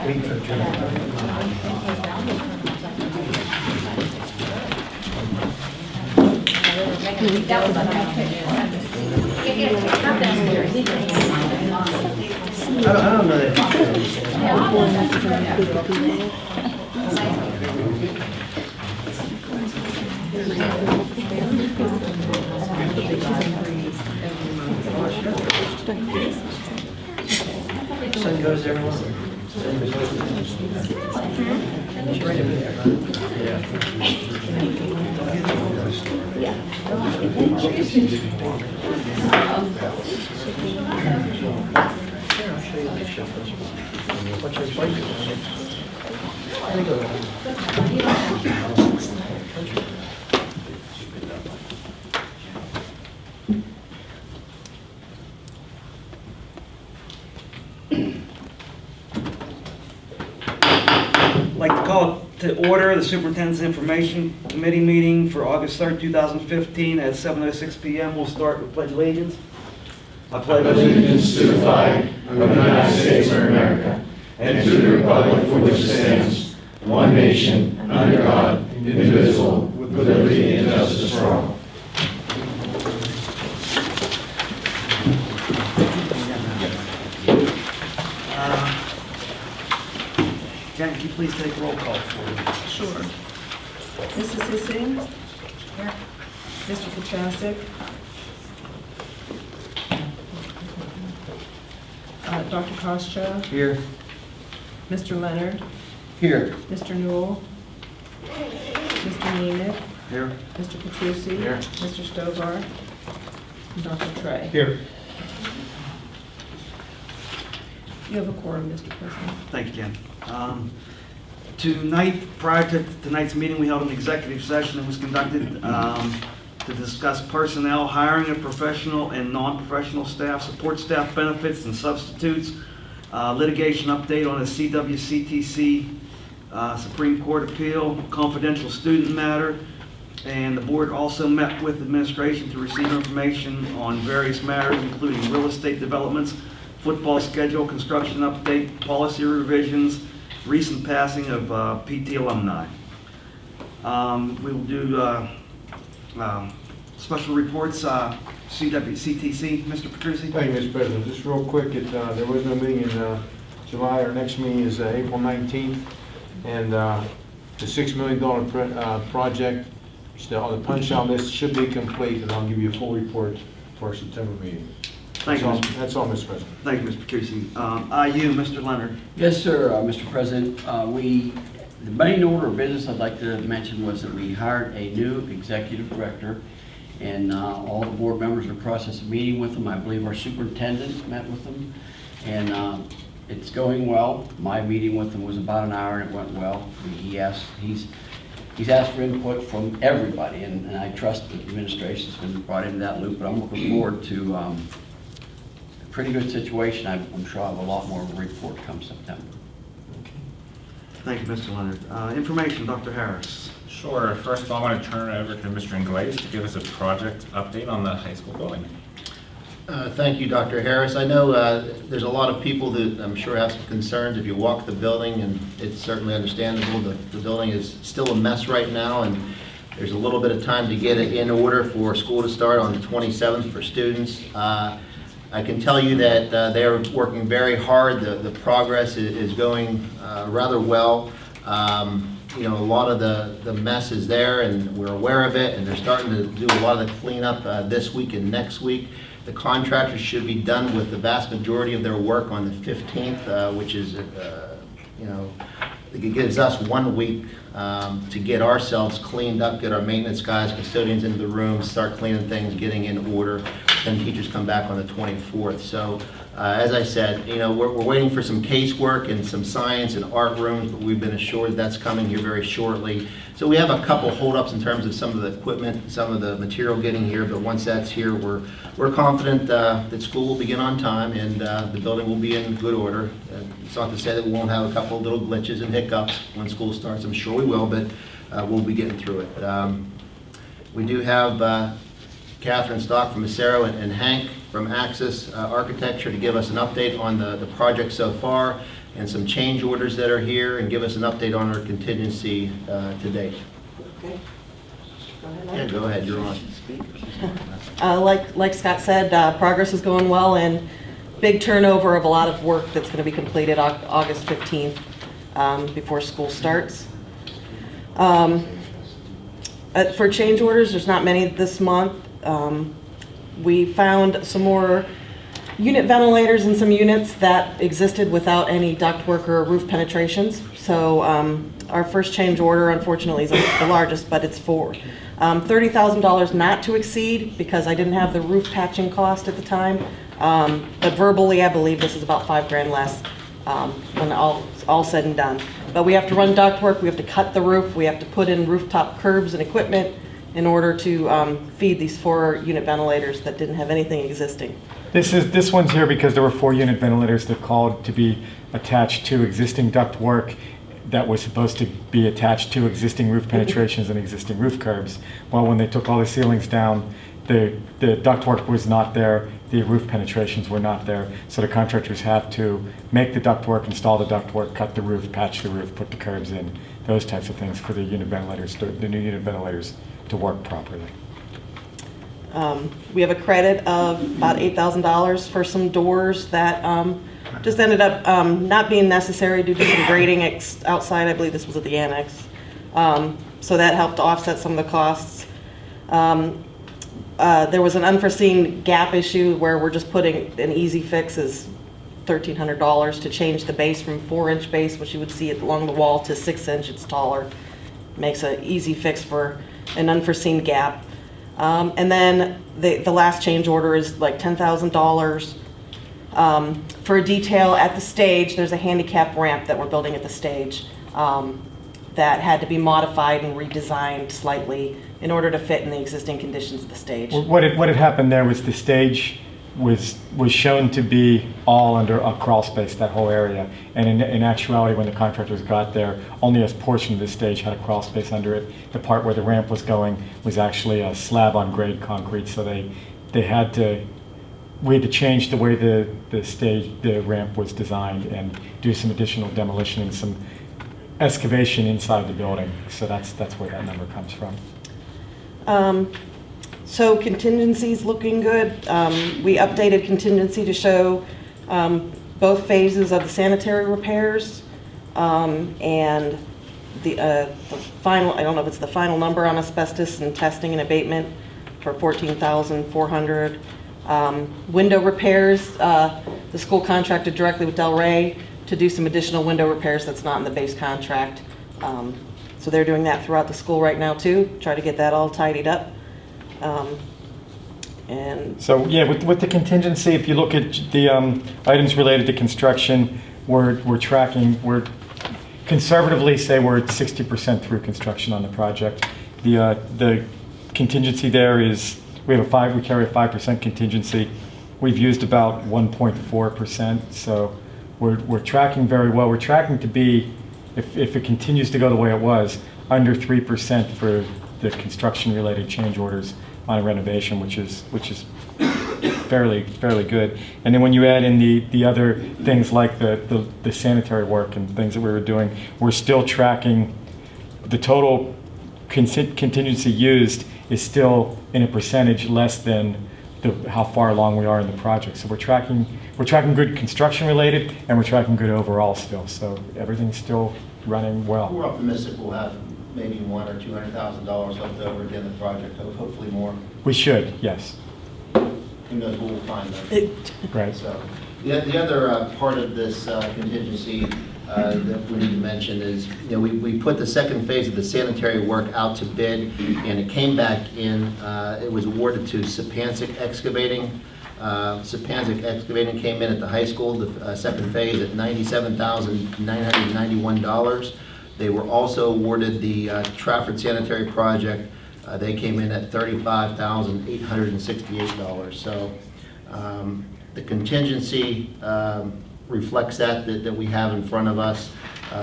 I don't know that. Sun goes everyone. What's your flight? I'd like to call to order the Superintendent's Information Committee meeting for August 3rd, 2015 at 7:06 p.m. We'll start with Pledge of Allegiance. I pledge allegiance to the flag of the United States of America and to the republic for which it stands, one nation, under God, indivisible, with liberty and justice for all. Jen, can you please take roll call for me? Sure. Mrs. Hissing? Here. Mr. Kachasik? Dr. Kostcha? Here. Mr. Leonard? Here. Mr. Newell? Mr. Nemeth? Here. Mr. Petrucci? Here. Mr. Stovar? And Dr. Trey? Here. You have a quorum, Mr. President. Thank you, Jen. Tonight, prior to tonight's meeting, we held an executive session that was conducted to discuss personnel, hiring of professional and non-professional staff, support staff benefits and substitutes, litigation update on a CWCTC Supreme Court appeal, confidential student matter, and the board also met with administration to receive information on various matters, including real estate developments, football schedule, construction update, policy revisions, recent passing of PT alumni. We will do special reports, CWCTC. Mr. Petrucci. Thank you, Mr. President. Just real quick, there was no meeting in July. Our next meeting is April 19th, and the $6 million project on the punch-out list should be complete, and I'll give you a full report for our September meeting. Thank you, Mr. That's all, Mr. President. Thank you, Mr. Petrucci. IU, Mr. Leonard. Yes, sir, Mr. President. The main order of business I'd like to mention was that we hired a new executive director, and all the board members are in the process of meeting with them. I believe our superintendent met with them, and it's going well. My meeting with them was about an hour, and it went well. He's asked for input from everybody, and I trust the administration's been brought into that loop, but I'm looking forward to a pretty good situation. I'm sure I'll have a lot more of a report come September. Thank you, Mr. Leonard. Information, Dr. Harris. Sure. First of all, I want to turn it over to Mr. Inglese to give us a project update on the high school building. Thank you, Dr. Harris. I know there's a lot of people that I'm sure have some concerns if you walk the building, and it's certainly understandable. The building is still a mess right now, and there's a little bit of time to get it in order for school to start on the 27th for students. I can tell you that they're working very hard. The progress is going rather well. You know, a lot of the mess is there, and we're aware of it, and they're starting to do a lot of the cleanup this week and next week. The contractors should be done with the vast majority of their work on the 15th, which is, you know, it gives us 1 week to get ourselves cleaned up, get our maintenance guys, custodians into the room, start cleaning things, getting in order. Then teachers come back on the 24th. So, as I said, you know, we're waiting for some casework and some science and art rooms, but we've been assured that's coming here very shortly. So we have a couple holdups in terms of some of the equipment, some of the material getting here, but once that's here, we're confident that school will begin on time, and the building will be in good order. It's not to say that we won't have a couple of little glitches and hiccups when school starts. I'm sure we will, but we'll be getting through it. We do have Catherine Stock from Acero and Hank from Axis Architecture to give us an update on the project so far. and some change orders that are here, and give us an update on our contingency to date. Okay. Go ahead, Yeah, go ahead, you're on. Like Scott said, progress is going well, and big turnover of a lot of work that's going to be completed August 15th before school starts. For change orders, there's not many this month. We found some more unit ventilators in some units that existed without any ductwork or roof penetrations. So our first change order, unfortunately, is the largest, but it's for $30,000 not to exceed, because I didn't have the roof patching cost at the time. But verbally, I believe this is about $5,000 less when all said and done. But we have to run ductwork, we have to cut the roof, we have to put in rooftop curbs and equipment in order to feed these 4 unit ventilators that didn't have anything existing. This one's here because there were 4 unit ventilators that called to be attached to existing ductwork that was supposed to be attached to existing roof penetrations and existing roof curbs. Well, when they took all the ceilings down, the ductwork was not there, the roof penetrations were not there, so the contractors have to make the ductwork, install the ductwork, cut the roof, patch the roof, put the curbs in, those types of things for the unit ventilators, the new unit ventilators to work properly. We have a credit of about $8,000 for some doors that just ended up not being necessary due to some grading outside. I believe this was at the annex. So that helped offset some of the costs. There was an unforeseen gap issue where we're just putting an easy fix is $1,300 to change the base from 4-inch base, which you would see along the wall, to 6-inch. It's taller. Makes an easy fix for an unforeseen gap. And then the last change order is like $10,000 for a detail at the stage. There's a handicap ramp that we're building at the stage that had to be modified and redesigned slightly in order to fit in the existing conditions of the stage. What had happened there was the stage was shown to be all under a crawl space, that whole area. And in actuality, when the contractors got there, only a portion of the stage had a crawl space under it. The part where the ramp was going was actually a slab on grade concrete, so we had to change the way the ramp was designed and do some additional demolition and some excavation inside the building. So that's where that number comes from. So contingency's looking good. We updated contingency to show both phases of the sanitary repairs and the final, I don't know if it's the final number on asbestos and testing and abatement for $14,400. Window repairs, the school contracted directly with Del Rey to do some additional window repairs that's not in the base contract. So they're doing that throughout the school right now too, try to get that all tidied up. And so yeah, with the contingency, if you look at the items related to construction, we're conservatively say we're at 60% through construction on the project. The contingency there is we carry a 5% contingency. We've used about 1.4%, so we're tracking very well. We're tracking to be, if it continues to go the way it was, under 3% for the construction-related change orders on a renovation, which is fairly good. And then when you add in the other things like the sanitary work and things that we were doing, we're still tracking the total contingency used is still in a percentage less than how far along we are in the project. So we're tracking good construction related, and we're tracking good overall still. So everything's still running well. We're optimistic we'll have maybe $100,000 or $200,000 left over at the end of the project, hopefully more. We should, yes. Who knows what we'll find though. Right. So the other part of this contingency that we need to mention is, we put the second phase of the sanitary work out to bid, and it came back in. It was awarded to Sapancic Excavating. Sapancic Excavating came in at the high school, the second phase, at $97,991. They were also awarded the Trafford Sanitary Project. They came in at $35,868. So the contingency reflects that we have in front of us.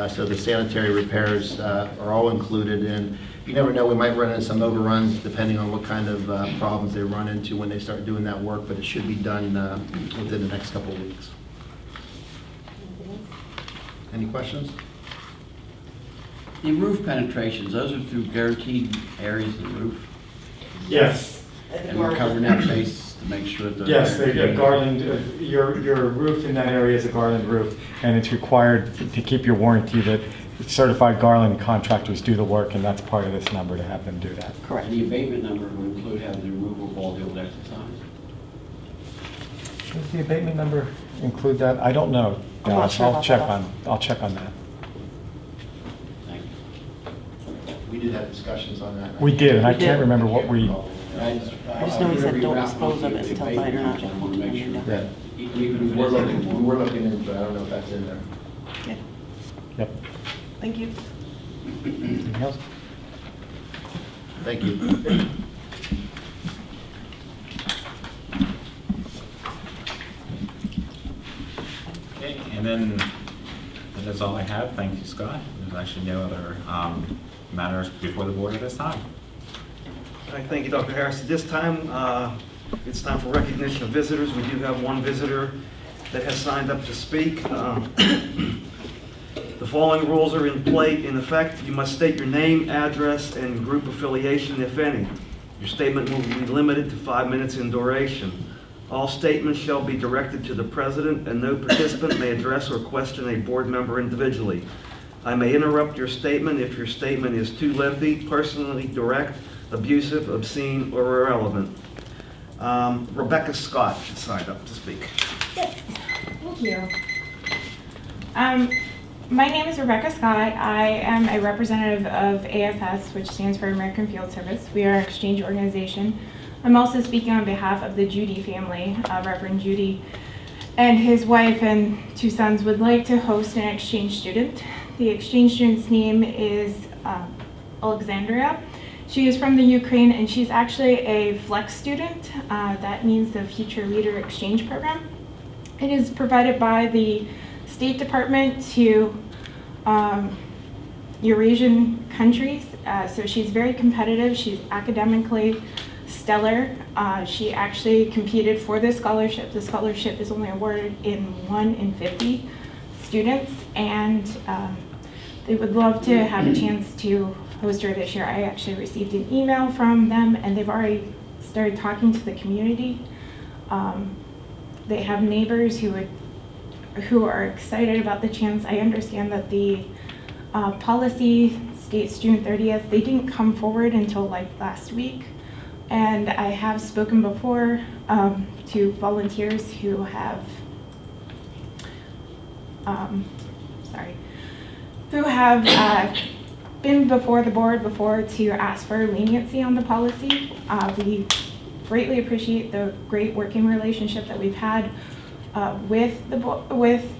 So the sanitary repairs are all included, and you never know, we might run into some overruns depending on what kind of problems they run into when they start doing that work, but it should be done within the next couple of weeks. Any questions? The roof penetrations, those are through guaranteed areas of the roof? Yes. And we're covering that base to make sure that... Yes, they get Garland, your roof in that area is a Garland roof, and it's required to keep your warranty that certified Garland contractors do the work, and that's part of this number to have them do that. Correct. And the abatement number would include having the removal of all the old exercise? Does the abatement number include that? I don't know. I'm not Dallas. sure I'll about check that. I'll check on that. Thank you. We did have discussions on that. We did, and I We did. can't remember what we, I just know we said don't dispose of it until buyer I not. want to make sure Yeah. that even if We're it looking, is... we're looking into it, I don't know if that's in there. Yeah. yep. Thank you. Anything else? Thank you. Okay, and then that is all I have. Thank you, Scott. There's actually no other matters before the board at this time. All right, thank you, Dr. Harris. At this time, it's time for recognition of visitors. We do have one visitor that has signed up to speak. The following rules are in effect. You must state your name, address, and group affiliation, if any. Your statement will be limited to 5 minutes in duration. All statements shall be directed to the president, and no participant may address or question a board member individually. I may interrupt your statement if your statement is too lengthy, personally direct, abusive, obscene, or irrelevant. Rebecca Scott has signed up to speak. Yes, thank you. My name is Rebecca Scott. I am a representative of AFS, which stands for American Field Service. We are an exchange organization. I'm also speaking on behalf of the Judy family. Reverend Judy and his wife and 2 sons would like to host an exchange student. The exchange student's name is Alexandria. She is from the Ukraine, and she's actually a FLEX student. That means the Future Leader Exchange Program. It is provided by the State Department to Eurasian countries. So she's very competitive. She's academically stellar. She actually competed for this scholarship. The scholarship is only awarded in 1 in 50 students, and they would love to have a chance to host her this year. I actually received an email from them, and they've already started talking to the community. They have neighbors who are excited about the chance. I understand that the policy states June 30th. They didn't come forward until like last week. And I have spoken before to volunteers who have, been before the board before to ask for leniency on the policy. We greatly appreciate the great working relationship that we've had with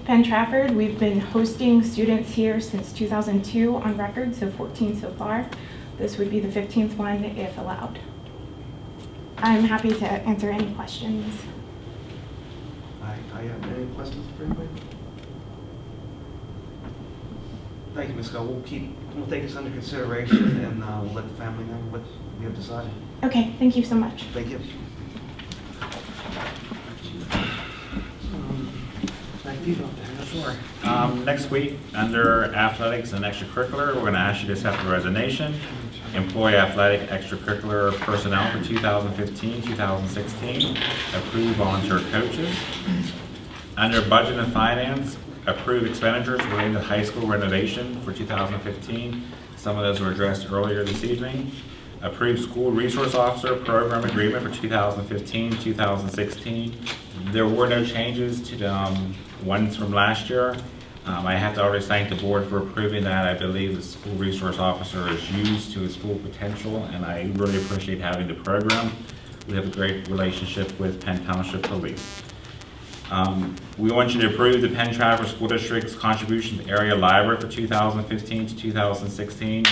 Penn Trafford. We've been hosting students here since 2002 on record, so 14 so far. This would be the 15th one if allowed. I'm happy to answer any questions. I have any questions for anybody? Thank you, Ms. Scott. We'll take this under consideration, and we'll let the family know what we have decided. Okay, thank you so much. Thank you. Thank you, Dr. Harris. Sure. Next week, under athletics and extracurricular, we're going to ask you to accept the resignation. Employee athletic extracurricular personnel for 2015-2016. Approve volunteer coaches. Under budget and finance, approve expenditures relating to high school renovation for 2015. Some of those were addressed earlier this evening. Approve school resource officer program agreement for 2015-2016. There were no changes to the ones from last year. I have to already thank the board for approving that. I believe the school resource officer is used to his full potential, and I really appreciate having the program. We have a great relationship with Penn Township Police. We want you to approve the Penn Trafford School District's contribution to area library for 2015 to 2016.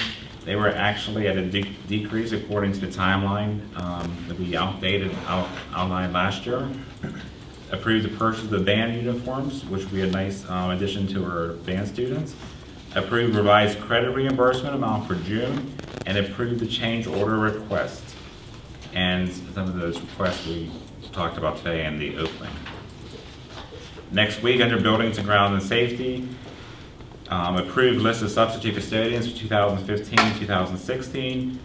They were actually at a decrease according to the timeline that we outlined last year. Approve the purchase of the band uniforms, which would be a nice addition to our band students. Approve revised credit reimbursement amount for June, and approve the change order request. And some of those requests we talked about today in the opening. Next week, under buildings and grounds and safety, Approved list of substitute custodians for 2015-2016,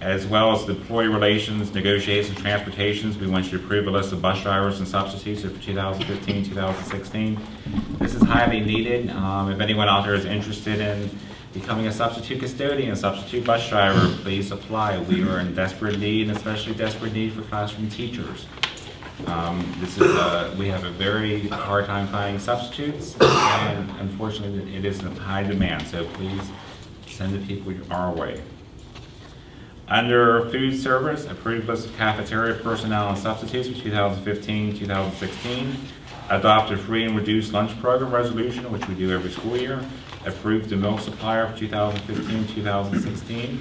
as well as the employee relations, negotiations, transportations. We want you to approve a list of bus drivers and substitutes for 2015-2016. This is highly needed. If anyone out there is interested in becoming a substitute custodian, substitute bus driver, please apply. We are in desperate need, and especially desperate need for classroom teachers. We have a very hard time finding substitutes, and unfortunately it is in high demand, so please send the people our way. Under food service, approved list of cafeteria personnel and substitutes for 2015-2016. Adopt a free and reduced lunch program resolution, which we do every school year. Approved the milk supplier for 2015-2016.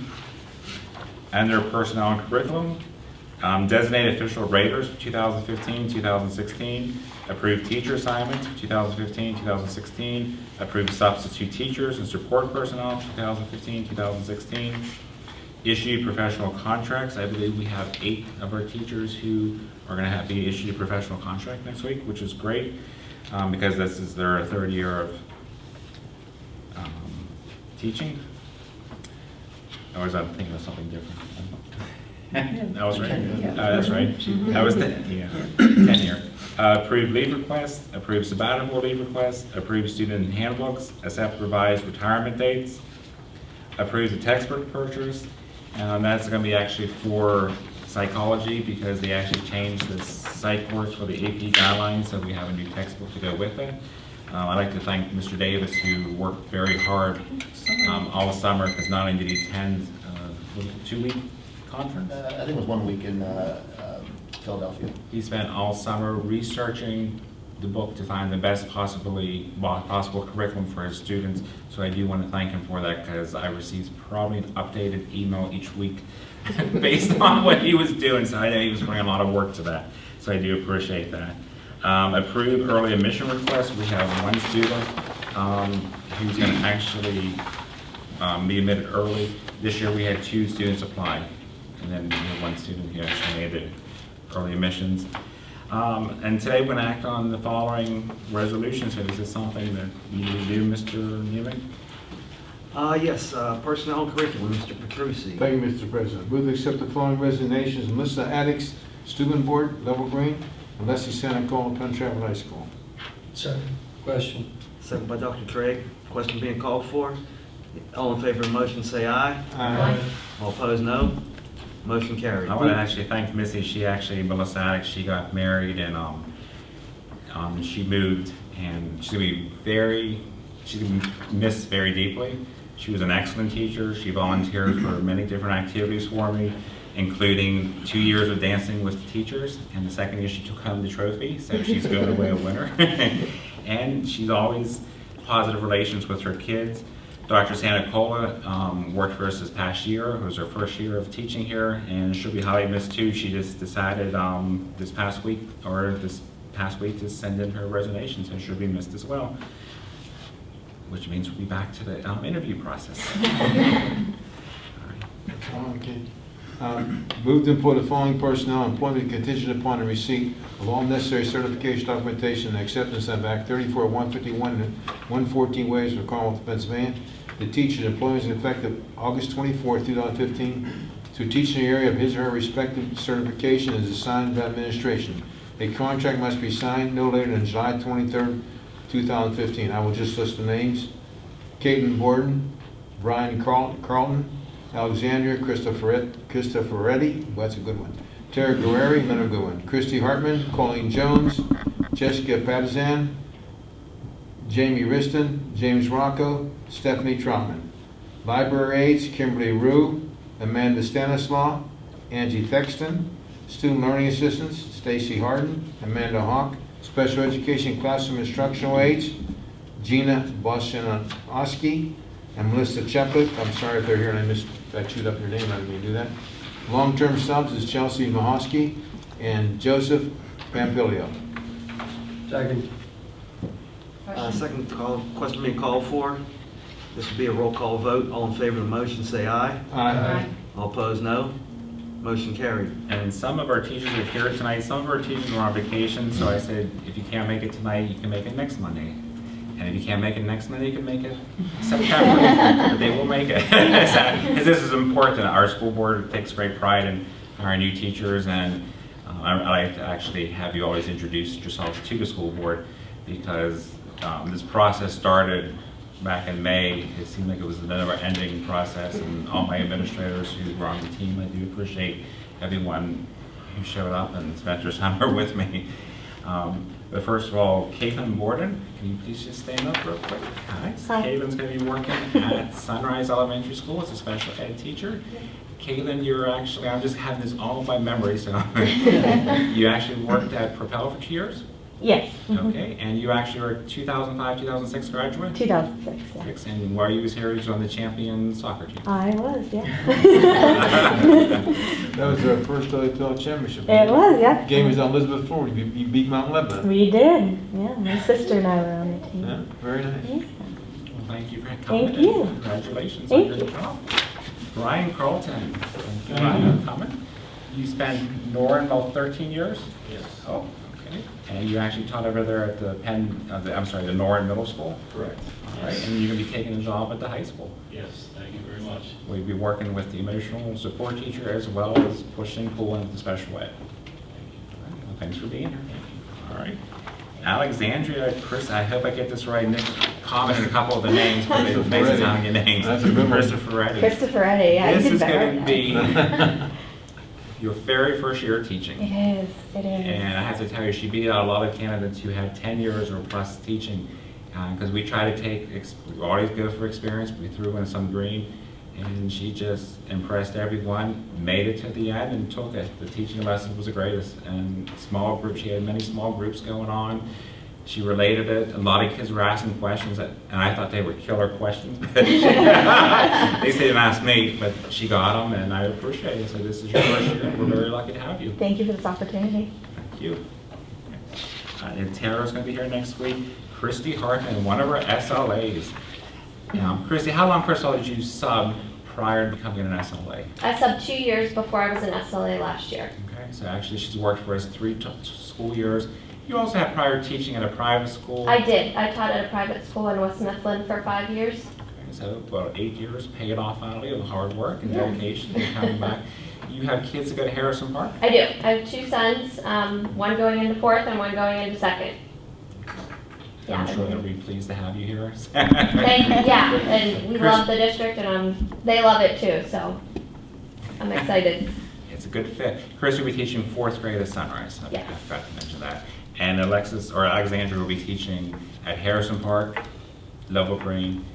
Under personnel and curriculum, designated official raters for 2015-2016. Approved teacher assignments for 2015-2016. Approved substitute teachers and support personnel for 2015-2016. Issued professional contracts. I believe we have 8 of our teachers who are going to be issued a professional contract next week, which is great because this is their 3rd year of teaching. Or was I thinking of something different? That was right. That's right. That was 10-year. Approved leave requests, approved sabbatical leave requests, approved student handbooks, accept revised retirement dates, approved the textbook purchase. That's going to be actually for psychology because they actually changed the psych course for the AP guidelines, so we have a new textbook to go with it. I'd like to thank Mr. Davis, who worked very hard all summer, because not only did he attend was it a 2-week conference? I think it was 1 week in Philadelphia. He spent all summer researching the book to find the best possible curriculum for his students. So I do want to thank him for that, because I received probably an updated email each week based on what he was doing. So I know he was putting a lot of work to that. So I do appreciate that. Approved early admission request. We have one student who's going to actually be admitted early. This year we had 2 students apply, and then we had 1 student who actually made it early admissions. And today we're going to act on the following resolutions. So is this something that you need to do, Mr. Neiman? Yes, personnel and curriculum, Mr. Petrucci. Thank you, Mr. President. Move to accept the following resignations: Melissa Addicks, Student Board, Level Green, and Leslie Santacola, Penn Trafford High School. Second. Question. Second by Dr. Trey. Question being called for. All in favor of the motion say aye. Aye. All opposed, no. Motion carried. I want to actually thank Missy. Melissa Addicks, she got married and she moved, and she's going to be missed very deeply. She was an excellent teacher. She volunteered for many different activities for me, including 2 years of dancing with the teachers, and the second year she took home the trophy, so she's going away a winner. And she's always positive relations with her kids. Dr. Santacola worked for us this past year. It was her first year of teaching here, and she'll be highly missed too. She just decided this past week to send in her resignation, so she'll be missed as well, which means we'll be back to the interview process. Okay. Move to employ the following personnel, employment contingent upon the receipt of all necessary certification documentation and acceptance of Act 34-151 and 114 ways for Commonwealth of Pennsylvania. The teacher's employment is effective August 24, 2015, to teach in the area of his or her respective certification is assigned by administration. A contract must be signed no later than July 23, 2015. I will just list the names: Caitlin Borden, Brian Carlton, Alexandria Cristoforetti, that's a good one. Tara Guerreri, another good one. Christy Hartman, Colleen Jones, Jessica Patizan, Jamie Riston, James Rocco, Stephanie Trotman. Library aides: Kimberly Rue, Amanda Stanislaw, Angie Thexton. Student learning assistants: Stacy Harden, Amanda Hawk. Special education classroom instructional aides: Gina Bosanowski and Melissa Cheplik. I'm sorry if they're here and I chewed up your name. I didn't mean to do that. Long-term subs is Chelsea Mahosky and Joseph Pampilio. Second. Question being called for. This will be a roll call vote. All in favor of the motion say aye. Aye. All opposed, no. Motion carried. And some of our teachers are here tonight. Some of our teachers are on vacation, so I said, if you can't make it tonight, you can make it next Monday. And if you can't make it next Monday, you can make it September. But they will make it. Because this is important. Our school board takes great pride in our new teachers, and I'd like to actually have you always introduce yourselves to the school board, because this process started back in May. It seemed like it was a never-ending process, and all my administrators who were on the team, I do appreciate everyone who showed up and spent their summer with me. But first of all, Caitlin Borden, can you please just stand up real quick? Hi. Caitlin's going to be working at Sunrise Elementary School as a special ed teacher. Caitlin, you're actually, I'm just having this all by memory, so you actually worked at Propel for 2 years? Yes. Okay, and you actually were a 2005, 2006 graduate? 2006, yeah. And while you was here, you was on the champion soccer team. I was, yeah. That was our first OPL championship. It was, yeah. Game was on Elizabeth Ford. You beat Mount Lebanon. We did, yeah. My sister and I were on the team. Yeah, very nice. Yeah. Well, thank you for coming. Thank you. Congratulations Thank on you. your job. Brian Carlton, thank you, Brian, for coming. You spent Norrin about 13 years? Yes. Oh, okay. And you actually taught over there at the Penn, the Norrin Middle School? Correct. All right, and you're going to be taking a job at the high school? Yes, thank you very much. Will you be working with the emotional support teacher as well as pushing, pulling the special ed? Well, thanks for being here. All right. Alexandria, Chris, I hope I get this right. Nick commented a couple of the names, but it makes it sound your names. That's a good one. Christopher Reddy. Christopher Reddy, yeah. This you did is better going to than be your very first year teaching. It is, it is. And I have to tell you, she beat out a lot of candidates who have 10 years or plus teaching, because we try to take, we always go for experience, but we threw in some green, and she just impressed everyone, made it to the end, and took it. The teaching lesson was the greatest, and small groups, she had many small groups going on. She related it. A lot of kids were asking questions, and I thought they were killer questions. They didn't ask me, but she got them, and I appreciate it. So this is your first year, and we're very lucky to have you. Thank you for this opportunity. Thank you. And Tara's going to be here next week. Christy Hartman, one of our SLAs. Christy, how long, first of all, did you sub prior to becoming an SLA? I subbed 2 years before I was an SLA last year. Okay, so actually she's worked for us 3 school years. You also had prior teaching at a private school. I did. I taught at a private school in West Mifflin for 5 years. Okay, so about 8 years paid off finally of hard work and dedication and coming back. You have kids that go to Harrison Park? I do. I have 2 sons, one going into 4th and one going into 2nd. I'm sure they'll be pleased to have you here. Yeah, and we love the district, and they love it too, so I'm excited. It's a good fit. Chris will be teaching 4th grade at Sunrise. I forgot to mention that. And Alexandra will be teaching at Harrison Park, Level Green,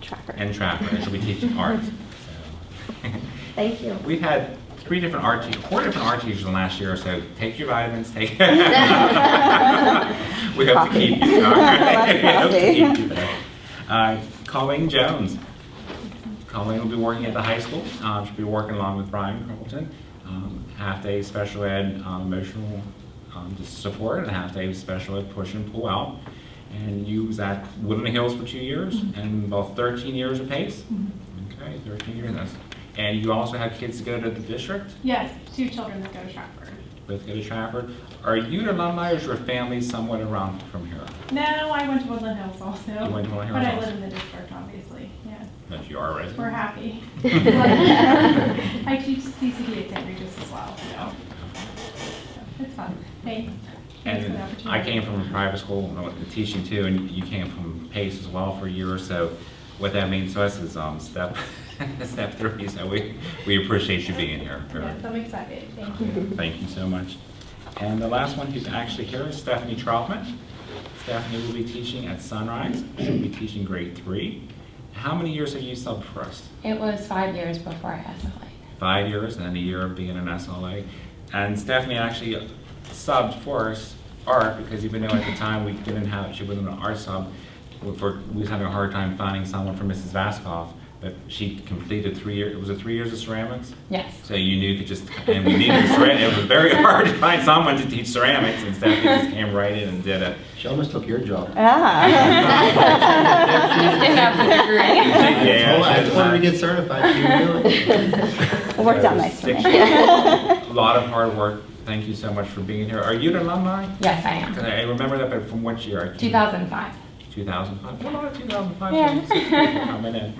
Trafford. and Trafford. And she'll be teaching art. So. Thank you. We've had 4 different art teachers in the last year or so. Take your vitamins, take We hope to keep you. All right. We hope to keep you there. Colleen Jones. Colleen will be working at the high school. She'll be working along with Brian Carlton. Half-day special ed emotional support and half-day special ed push and pull out. And you was at Woodland Hills for 2 years and about 13 years of PACE. Okay, 13 years. And you also have kids that go to the district? Yes, 2 children that go to Trafford. Both go to Trafford. Are you an alumni or is your family somewhat around from here? No, I went to Woodland Hills also. You went to Woodland Hills but I also? live in the district, obviously, yes. But you are a resident? We're happy. I teach CCD at St. Regis as well, so it's fun. Thanks. Thanks for the And opportunity. I came from a private school, teaching too, and you came from PACE as well for a year or so. What that means to us is step 3, so we appreciate you being here. Yes, I'm excited. Thank you. Thank you so much. And the last one who's actually here is Stephanie Troutman. Stephanie will be teaching at Sunrise. She'll be teaching grade 3. How many years have you subbed for us? It was 5 years before I SLA. 5 years and then a year of being an SLA. And Stephanie actually subbed for us art because even though at the time she wasn't an art sub, we was having a hard time finding someone for Mrs. Vaskoff, but she completed 3 years. Was it 3 years of ceramics? Yes. So you knew to and we needed ceramics. It was very hard to find someone to teach ceramics, and Stephanie just came right in and did it. She almost took your job. Didn't have the degree. I told her to get certified. She would do it. It worked out nice for me. A lot of hard work. Thank you so much for being here. Are you an alumni? Yes, I am. Because I remember that, but from what year? 2005. 2005. Well, not 2005. Yeah. 2006 people coming in,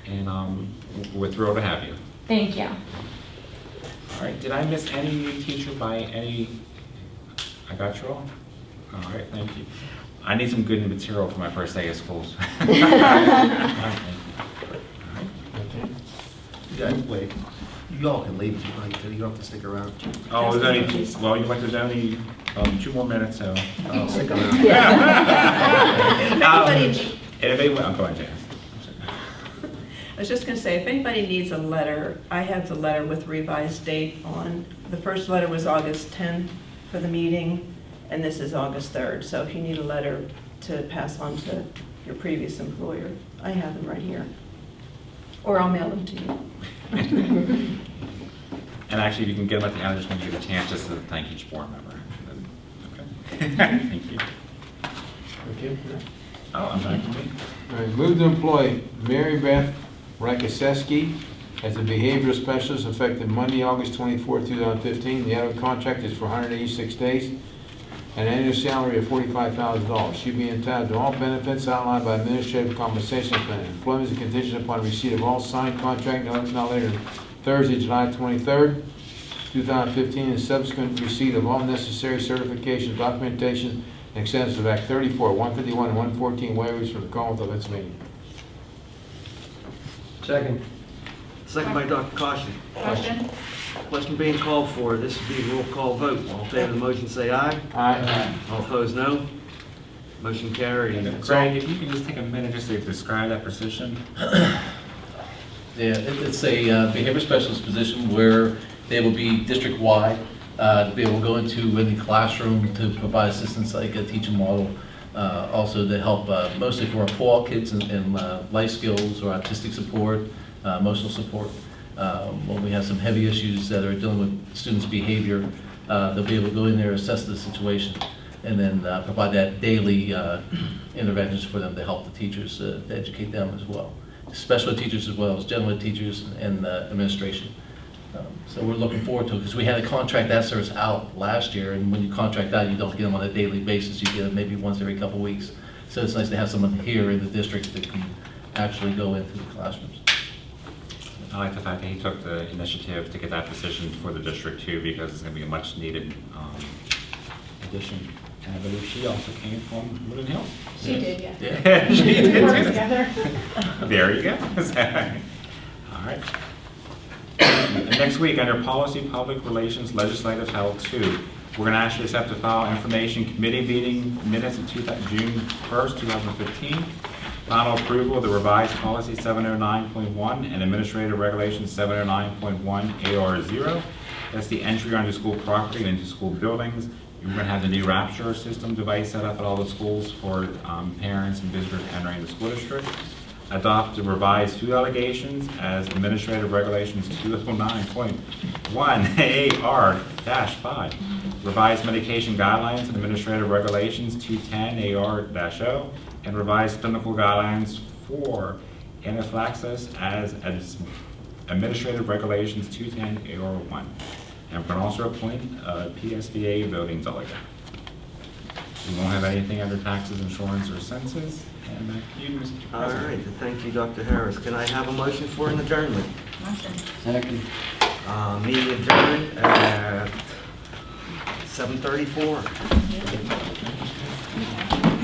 and we're thrilled to have you. Thank you. All right. Did I miss any new teacher by any? I got you all. All right. Thank you. I need some good material for my first day of school. All right, thank you. Yeah, wait. You all can leave if you'd like to. You don't have to stick around. Oh, there's there's only 2 more minutes, so. I'll stick around. I'm going to. I was just going to say, if anybody needs a letter, I have the letter with revised date on. The first letter was August 10th for the meeting, and this is August 3rd. So if you need a letter to pass on to your previous employer, I have them right here. Or I'll mail them to you. And actually, if you can get them at the end, I just want to give a chance just to thank each board member. Okay. Thank you. Okay. Oh, I'm back to me. All right, move to employ Mary Beth Rakaseski as a behavioral specialist effective Monday, August 24, 2015. The annual contract is for 186 days, an annual salary of $45,000. She'll be entitled to all benefits outlined by administrative compensation plan. Employment is contingent upon receipt of all signed contract no later than Thursday, July 23rd, 2015, and subsequent receipt of all necessary certification, documentation, and extensions of Act 34, 151, and 114 waivers from the Commonwealth of Pennsylvania. Second. Second by Dr. Caution. Question? Question being called for. This will be a roll call vote. All in favor of the motion, say aye. Aye. All opposed, no. Motion carried. Craig, if you could just take a minute just to describe that position. Yeah, it's a behavior specialist position where they will be district-wide, to be able to go into any classroom to provide assistance like a teaching model, also to help mostly for our PAW kids in life skills or autistic support, emotional support. When we have some heavy issues that are dealing with students' behavior, they'll be able to go in there, assess the situation, and then provide that daily interventions for them to help the teachers to educate them as well. Special ed teachers as well as general ed teachers and administration. So we're looking forward to it because we had a contract that serves out last year, and when you contract out, you don't get them on a daily basis. You get them maybe once every couple of weeks. So it's nice to have someone here in the district that can actually go into the classrooms. I like the fact that he took the initiative to get that position for the district too, because it's going to be a much needed addition. And I believe she also came from Woodland Hills. She did, yeah. Yeah, she did. We worked together. There you go. All right. Next week, under Policy, Public Relations, Legislative Held 2, we're going to actually accept to file Information Committee meeting minutes of June 1st, 2015. Final approval of the revised Policy 709.1 and Administrative Regulations 709.1 AR0. That's the entry onto school property and into school buildings. We're going to have the new Rapture system device set up at all the schools for parents and visitors entering the school district. Adopt the revised food allegations as Administrative Regulations 209.1 AR-5. Revised medication guidelines and Administrative Regulations 210 AR-0. And revised clinical guidelines for anaphylaxis as Administrative Regulations 210 AR-1. And we can also appoint a PSBA voting delegate. We won't have anything under taxes, insurance, or census. And back to you, Mr. All President. right, thank you, Dr. Harris. Can I have a motion for an adjournment? Motion. Second. Meeting adjourned at 7:34.